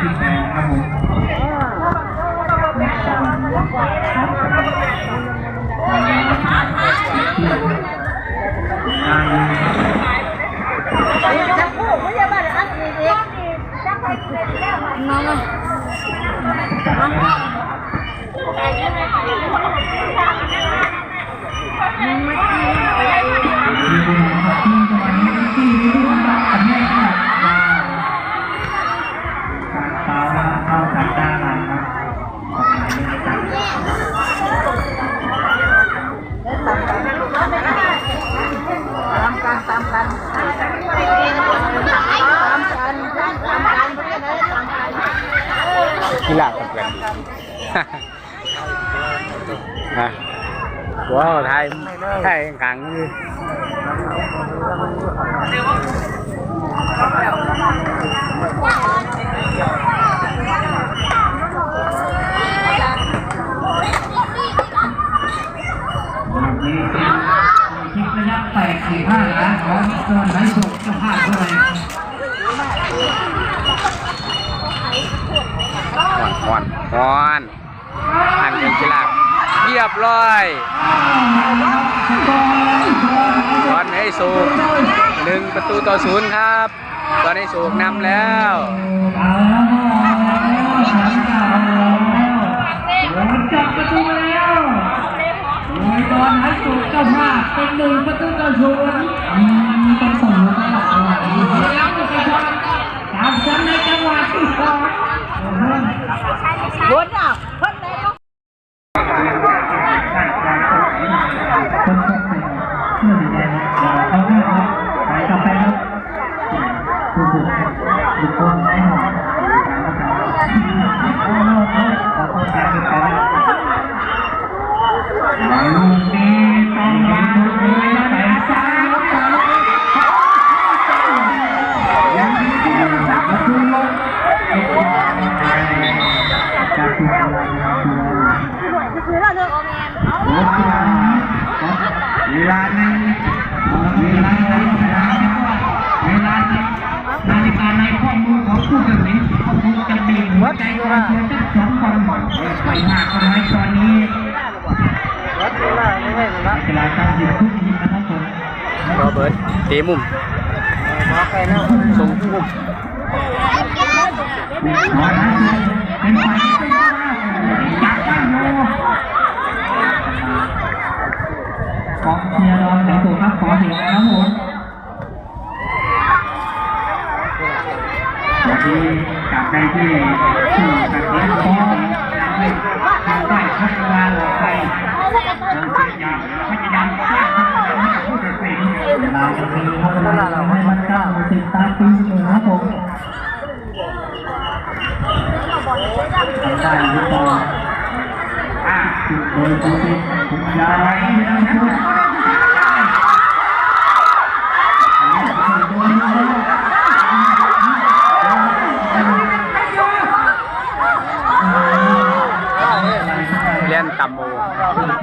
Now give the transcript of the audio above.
ที่แปดครับผมกีฬากับกันนะว้าวไทยขังนี่คิดระยะ8-5 ล้านของเกินไหลสุกจะพลาดด้วยอันเป็นกีฬาเรียบร้อยตอนให้สูง1-0ครับตอนให้สูงนำแล้วจับประตูแล้วตอนให้สูงเจ้าภาพเป็น1-0ต้องส่งไปหลักแล้วจะชนตามซ้ำในจังหวะที่สองพ้นแล้วพ้นแล้วเวลานาฬิกาในข้อมือของผู้ตัดสินเขาคงจะบีบหัวใจของเธอทั้งสองคนไปหาคนไว้ตอนนี้เวลาการหยุดทุกทีนะครับผมโรเบิร์ตตีมุมส่งมุมเป็นฝ่ายที่จับตั้งโลกองเชียร์รอแถวตัวครับขอเสียงนะครับผมวันนี้กับในที่สู่กับเสียงของทางใต้พัฒนาออกไปพยายามสร้างให้กับผู้ตัดสินเราจะมีพัฒนาเราให้มันก้าวติดตามปีหนึ่งครับผมได้หรือเปล่าโดยผู้เป็นคุณยายนะครับ